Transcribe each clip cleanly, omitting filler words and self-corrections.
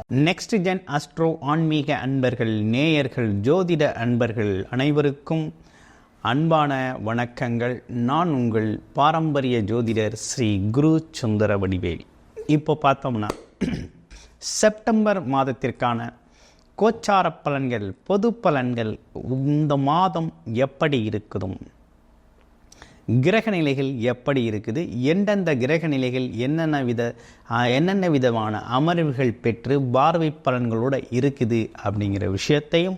Next gen astro ஆன்மீக அன்பர்கள், நேயர்கள், ஜோதிட அன்பர்கள் அனைவருக்கும் அன்பான வணக்கங்கள். நான் உங்கள் பாரம்பரிய ஜோதிடர் ஸ்ரீ குரு சுந்தர வடிவேல். இப்போ பார்த்தோம்னா செப்டம்பர் மாதத்திற்கான கோச்சார பலன்கள், பொது பலன்கள் இந்த மாதம் எப்படி இருக்குதும், கிரக நிலைகள் எப்படி இருக்குது, எந்தெந்த கிரக நிலைகள் என்னென்ன விதமான அமர்வுகள் பெற்று பார்வை பலன்களோடு இருக்குது அப்படிங்கிற விஷயத்தையும்,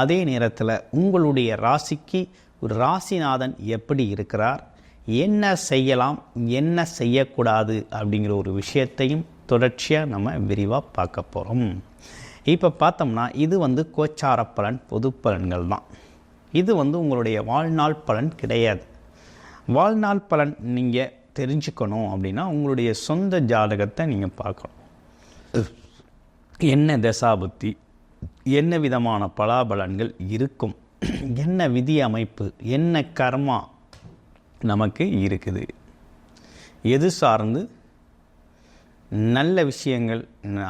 அதே நேரத்தில் உங்களுடைய ராசிக்கு ஒரு ராசிநாதன் எப்படி இருக்கிறார், என்ன செய்யலாம் என்ன செய்யக்கூடாது அப்படிங்கிற ஒரு விஷயத்தையும் தொடர்ச்சியாக நம்ம விரிவாக பார்க்க போகிறோம். இப்போ பார்த்தோம்னா இது கோச்சார பலன், பொது பலன்கள் தான். இது உங்களுடைய வாழ்நாள் பலன் கிடையாது. வாழ்நாள் பலன் நீங்கள் தெரிஞ்சுக்கணும் அப்படின்னா உங்களுடைய சொந்த ஜாதகத்தை நீங்கள் பார்க்கணும். என்ன தசாபுத்தி, என்ன விதமான பலாபலன்கள் இருக்கும், என்ன விதி அமைப்பு, என்ன கர்மா நமக்கு இருக்குது, எது சார்ந்து நல்ல விஷயங்கள்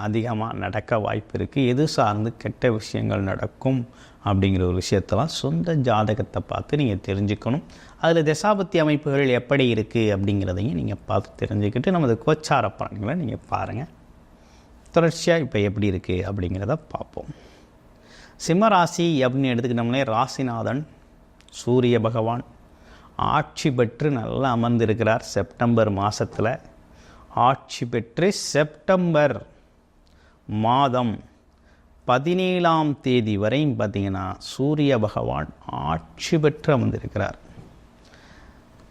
அதிகமாக நடக்க வாய்ப்பு இருக்குது, எது சார்ந்து கெட்ட விஷயங்கள் நடக்கும் அப்படிங்கிற ஒரு விஷயத்தெல்லாம் சொந்த ஜாதகத்தை பார்த்து நீங்கள் தெரிஞ்சுக்கணும். அதில் தசாபத்தி அமைப்புகள் எப்படி இருக்குது அப்படிங்கிறதையும் நீங்கள் பார்த்து தெரிஞ்சுக்கிட்டு நமது கோச்சார பலன்களை நீங்கள் பாருங்கள். தொடர்ச்சியாக இப்போ எப்படி இருக்குது அப்படிங்கிறத பார்ப்போம். சிம்மராசி அப்படின்னு எடுத்துக்கிட்டோம்னே ராசிநாதன் சூரிய பகவான் ஆட்சி பெற்று நல்லா அமர்ந்திருக்கிறார். செப்டம்பர் மாதத்தில் ஆட்சி பெற்று செப்டம்பர் மாதம் 17ஆம் தேதி வரையும் பார்த்திங்கன்னா சூரிய பகவான் ஆட்சி பெற்று அமர்ந்திருக்கிறார்.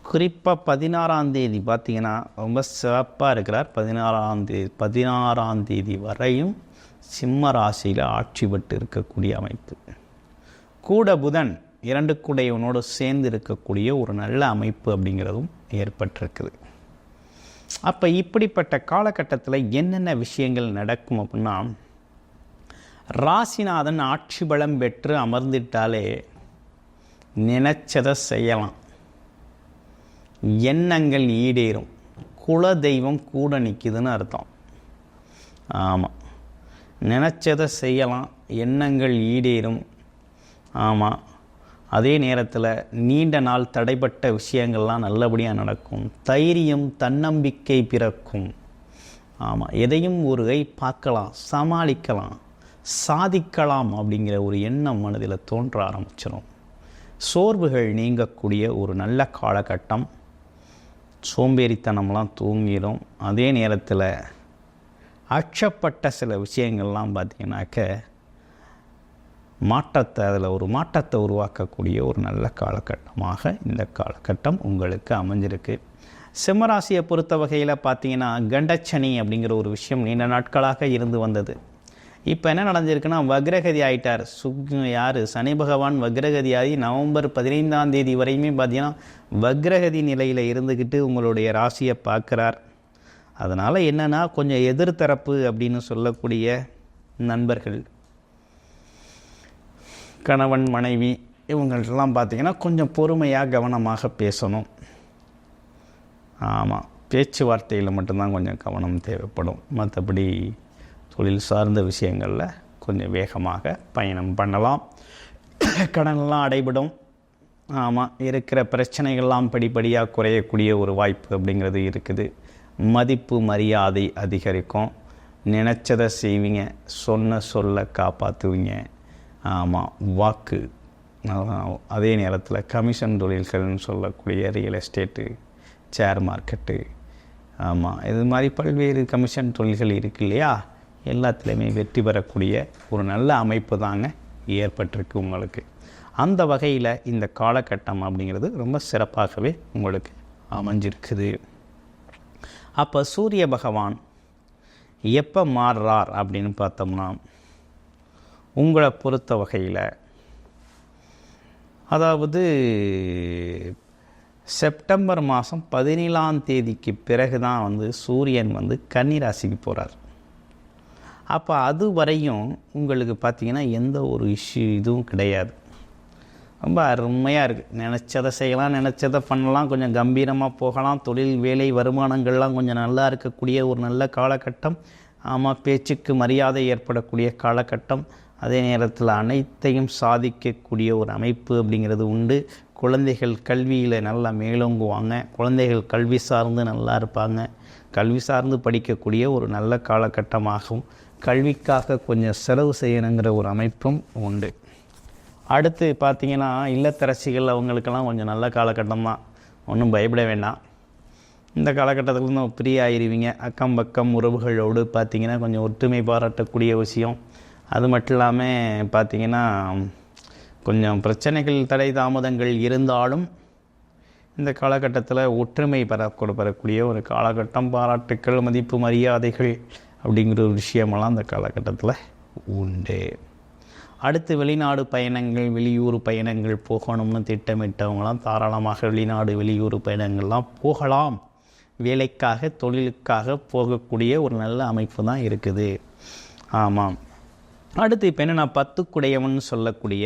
குறிப்பாக 16ஆம் தேதி பார்த்திங்கன்னா ரொம்ப சிறப்பாக இருக்கிறார். 16ஆம் தேதி வரையும் சிம்ம ராசியில் ஆட்சி பெற்று இருக்கக்கூடிய அமைப்பு. கூட புதன் 2 கூடையவனோடு சேர்ந்து இருக்கக்கூடிய ஒரு நல்ல அமைப்பு அப்படிங்கிறதும் ஏற்பட்டிருக்குது. அப்போ இப்படிப்பட்ட காலகட்டத்தில் என்னென்ன விஷயங்கள் நடக்கும் அப்படின்னா, ராசிநாதன் ஆட்சி பலம் பெற்று அமர்ந்துட்டாலே நினைச்சதை செய்யலாம், எண்ணங்கள் ஈடேறும், குல தெய்வம் கூட நிற்குதுன்னு அர்த்தம். ஆமாம், நினச்சதை செய்யலாம், எண்ணங்கள் ஈடேறும். ஆமாம், அதே நேரத்தில் நீண்ட நாள் தடைப்பட்ட விஷயங்கள்லாம் நல்லபடியாக நடக்கும், தைரியம் தன்னம்பிக்கை பிறக்கும். ஆமாம், எதையும் ஒரு கை பார்க்கலாம், சமாளிக்கலாம், சாதிக்கலாம் அப்படிங்கிற ஒரு எண்ணம் மனதில் தோன்ற ஆரம்பிச்சிடும். சோர்வுகள் நீங்கக்கூடிய ஒரு நல்ல காலகட்டம். சோம்பேறித்தனம்லாம் தூங்கிடும். அதே நேரத்தில் அச்சப்பட்ட சில விஷயங்கள்லாம் பார்த்திங்கனாக்க அதில் ஒரு மாற்றத்தை உருவாக்கக்கூடிய ஒரு நல்ல காலகட்டமாக இந்த காலகட்டம் உங்களுக்கு அமைஞ்சிருக்கு. சிம்மராசியை பொறுத்த வகையில் பார்த்தீங்கன்னா கண்டச்சனி அப்படிங்கிற ஒரு விஷயம் நீண்ட நாட்களாக இருந்து வந்தது. இப்போ என்ன நடந்திருக்குன்னா வக்ரகதி ஆகிட்டார். சனி பகவான் வக்ரகதி ஆகி நவம்பர் 15ஆம் தேதி வரையுமே பார்த்தீங்கன்னா வக்ரகதி நிலையில் இருந்துக்கிட்டு உங்களுடைய ராசியை பார்க்குறார். அதனால் என்னென்னா கொஞ்சம் எதிர்த்தரப்பு அப்படின்னு சொல்லக்கூடிய நண்பர்கள், கணவன் மனைவி இவங்கள்ட்டெல்லாம் பார்த்திங்கன்னா கொஞ்சம் பொறுமையாக கவனமாக பேசணும். ஆமாம், பேச்சுவார்த்தையில் மட்டும்தான் கொஞ்சம் கவனம் தேவைப்படும். மற்றபடி தொழில் சார்ந்த விஷயங்களில் கொஞ்சம் வேகமாக பயணம் பண்ணலாம். கடனெல்லாம் அடைபடும். ஆமாம், இருக்கிற பிரச்சனைகள்லாம் படிப்படியாக குறையக்கூடிய ஒரு வாய்ப்பு அப்படிங்கிறது இருக்குது. மதிப்பு மரியாதை அதிகரிக்கும். நினச்சதை செய்வீங்க, சொல்ல காப்பாற்றுவீங்க. ஆமாம், வாக்கு. அதே நேரத்தில் கமிஷன் தொழில்கள்னு சொல்லக்கூடிய ரியல் எஸ்டேட்டு, ஷேர் மார்க்கெட்டு, ஆமாம், இது மாதிரி பல்வேறு கமிஷன் தொழில்கள் இருக்கு இல்லையா, எல்லாத்துலேயுமே வெற்றி பெறக்கூடிய ஒரு நல்ல அமைப்பு தாங்க ஏற்பட்டிருக்கு உங்களுக்கு. அந்த வகையில் இந்த காலகட்டம் அப்படிங்கிறது ரொம்ப சிறப்பாகவே உங்களுக்கு அமைஞ்சிருக்குது. அப்போ சூரிய பகவான் எப்போ மாறுறார் அப்படின்னு பார்த்தோம்னா, உங்களை பொறுத்த வகையில் அதாவது செப்டம்பர் மாதம் 17ஆம் தேதிக்கு பிறகு தான் சூரியன் கன்னி ராசிக்கு போகிறார். அப்போ அது வரையும் உங்களுக்கு பார்த்திங்கன்னா எந்த ஒரு இதுவும் கிடையாது. ரொம்ப அருமையாக இருக்குது. நினச்சதை செய்யலாம், நினச்சதை பண்ணலாம், கொஞ்சம் கம்பீரமாக போகலாம். தொழில் வேலை வருமானங்கள்லாம் கொஞ்சம் நல்லா இருக்கக்கூடிய ஒரு நல்ல காலகட்டம். ஆமாம், பேச்சுக்கு மரியாதை ஏற்படக்கூடிய காலகட்டம். அதே நேரத்தில் அனைத்தையும் சாதிக்கக்கூடிய ஒரு அமைப்பு அப்படிங்கிறது உண்டு. குழந்தைகள் கல்வியில் நல்லா மேலோங்குவாங்க. குழந்தைகள் கல்வி சார்ந்து நல்லா இருப்பாங்க. கல்வி சார்ந்து படிக்கக்கூடிய ஒரு நல்ல காலகட்டமாகும். கல்விக்காக கொஞ்சம் செலவு செய்யணுங்கிற ஒரு அமைப்பும் உண்டு. அடுத்து பார்த்திங்கன்னா இல்லத்தரசிகள் அவங்களுக்கெல்லாம் கொஞ்சம் நல்ல காலகட்டம் தான், ஒன்றும் பயப்பட வேண்டாம். இந்த காலகட்டத்தில் ஃப்ரீ ஆயிடுவீங்க. அக்கம் பக்கம் உறவுகளோடு பார்த்திங்கன்னா கொஞ்சம் ஒற்றுமை பாராட்டக்கூடிய விஷயம். அது மட்டும் இல்லாமல் பார்த்திங்கன்னா கொஞ்சம் பிரச்சனைகள் தடை தாமதங்கள் இருந்தாலும் இந்த காலகட்டத்தில் ஒற்றுமை பெறக்கூடிய ஒரு காலகட்டம். பாராட்டுக்கள், மதிப்பு, மரியாதைகள் அப்படிங்கிற ஒரு விஷயமெல்லாம் இந்த காலகட்டத்தில் உண்டு. அடுத்து வெளிநாடு பயணங்கள், வெளியூர் பயணங்கள் போகணும்னு திட்டமிட்டவங்களாம் தாராளமாக வெளிநாடு வெளியூர் பயணங்கள்லாம் போகலாம். வேலைக்காக தொழிலுக்காக போகக்கூடிய ஒரு நல்ல அமைப்பு தான் இருக்குது. ஆமாம். அடுத்து இப்போ என்னென்னா 10 குடையவன் சொல்லக்கூடிய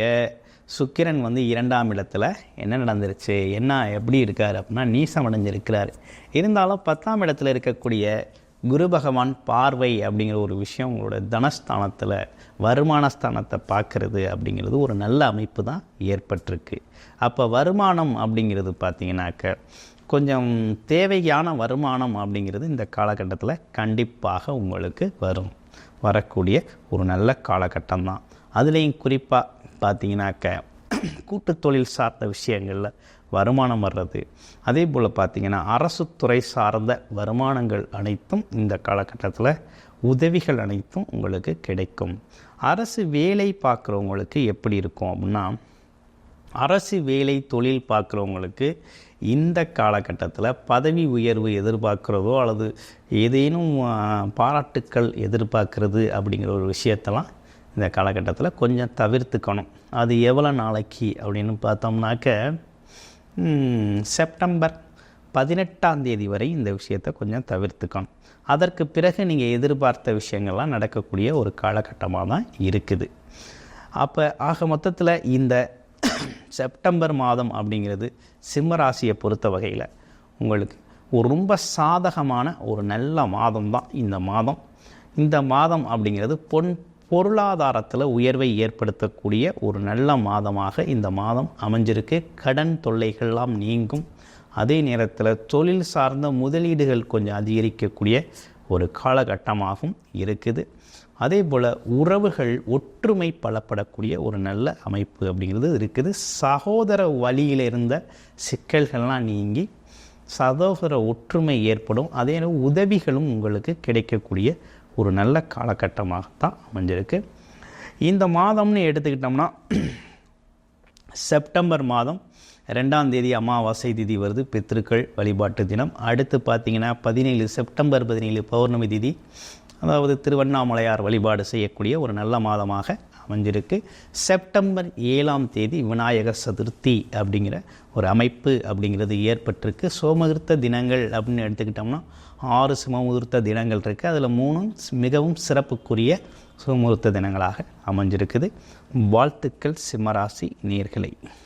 சுக்கிரன் 2ஆம் இடத்துல என்ன நடந்துருச்சு, என்ன எப்படி இருக்கார் அப்படின்னா நீசம் அடைஞ்சிருக்கிறார். இருந்தாலும் 10ஆம் இடத்துல இருக்கக்கூடிய குரு பகவான் பார்வை அப்படிங்கிற ஒரு விஷயம் உங்களோட தனஸ்தானத்தில் வருமான ஸ்தானத்தை பார்க்குறது அப்படிங்கிறது ஒரு நல்ல அமைப்பு தான் ஏற்பட்டிருக்கு. அப்போ வருமானம் அப்படிங்கிறது பார்த்திங்கனாக்க கொஞ்சம் தேவையான வருமானம் அப்படிங்கிறது இந்த காலகட்டத்தில் கண்டிப்பாக உங்களுக்கு வரக்கூடிய ஒரு நல்ல காலகட்டம் தான். அதுலேயும் குறிப்பாக பார்த்திங்கனாக்க கூட்டு தொழில் சார்ந்த விஷயங்களில் வருமானம் வர்றது, அதே போல் பார்த்திங்கன்னா அரசு துறை சார்ந்த வருமானங்கள் அனைத்தும் இந்த காலகட்டத்தில் உதவிகள் அனைத்தும் உங்களுக்கு கிடைக்கும். அரசு வேலை பார்க்குறவங்களுக்கு எப்படி இருக்கும் அப்படின்னா, அரசு வேலை தொழில் பார்க்குறவங்களுக்கு இந்த காலகட்டத்தில் பதவி உயர்வு எதிர்பார்க்குறதோ அல்லது ஏதேனும் பாராட்டுக்கள் எதிர்பார்க்குறது அப்படிங்கிற ஒரு விஷயத்தெல்லாம் இந்த காலகட்டத்தில் கொஞ்சம் தவிர்த்துக்கணும். அது எவ்வளோ நாளைக்கு அப்படின்னு பார்த்தோம்னாக்க செப்டம்பர் 18ஆம் தேதி வரை இந்த விஷயத்தை கொஞ்சம் தவிர்த்துக்கணும். அதற்கு பிறகு நீங்கள் எதிர்பார்த்த விஷயங்கள்லாம் நடக்கக்கூடிய ஒரு காலகட்டமாக தான் இருக்குது. அப்போ ஆக மொத்தத்தில் இந்த செப்டம்பர் மாதம் அப்படிங்கிறது சிம்ம ராசியை பொறுத்த வகையில் உங்களுக்கு ஒரு ரொம்ப சாதகமான ஒரு நல்ல மாதம் தான் இந்த மாதம். இந்த மாதம் அப்படிங்கிறது பொருளாதாரத்தில் உயர்வை ஏற்படுத்தக்கூடிய ஒரு நல்ல மாதமாக இந்த மாதம் அமைஞ்சிருக்கு. கடன் தொல்லைகள்லாம் நீங்கும். அதே நேரத்தில் தொழில் சார்ந்த முதலீடுகள் கொஞ்சம் அதிகரிக்கக்கூடிய ஒரு காலகட்டமாகவும் இருக்குது. அதே போல் உறவுகள் ஒற்றுமை பலப்படக்கூடிய ஒரு நல்ல அமைப்பு அப்படிங்கிறது இருக்குது. சகோதர வழியில் இருந்த சிக்கல்கள்லாம் நீங்கி சகோதர ஒற்றுமை ஏற்படும். அதே உதவிகளும் உங்களுக்கு கிடைக்கக்கூடிய ஒரு நல்ல காலகட்டமாகத்தான் அமைஞ்சிருக்கு. இந்த மாதம்னு எடுத்துக்கிட்டோம்னா செப்டம்பர் மாதம் 2ஆம் தேதி அமாவாசை திதி வருது, பித்ருக்கள் வழிபாட்டு தினம். அடுத்து பார்த்திங்கன்னா 17 செப்டம்பர் 17 பௌர்ணமி திதி, அதாவது திருவண்ணாமலையார் வழிபாடு செய்யக்கூடிய ஒரு நல்ல மாதமாக அமைஞ்சிருக்கு. செப்டம்பர் 7ஆம் தேதி விநாயகர் சதுர்த்தி அப்படிங்கிற ஒரு அமைப்பு அப்படிங்கிறது ஏற்பட்டிருக்கு. சோமகிருத்த தினங்கள் அப்படின்னு எடுத்துக்கிட்டோம்னா 6 சுமமுகூர்த்த தினங்கள் இருக்குது. அதில் 3 மிகவும் சிறப்புக்குரிய சுமமுகூர்த்த தினங்களாக அமைஞ்சிருக்குது. வாழ்த்துக்கள் சிம்மராசி நேயர்களே.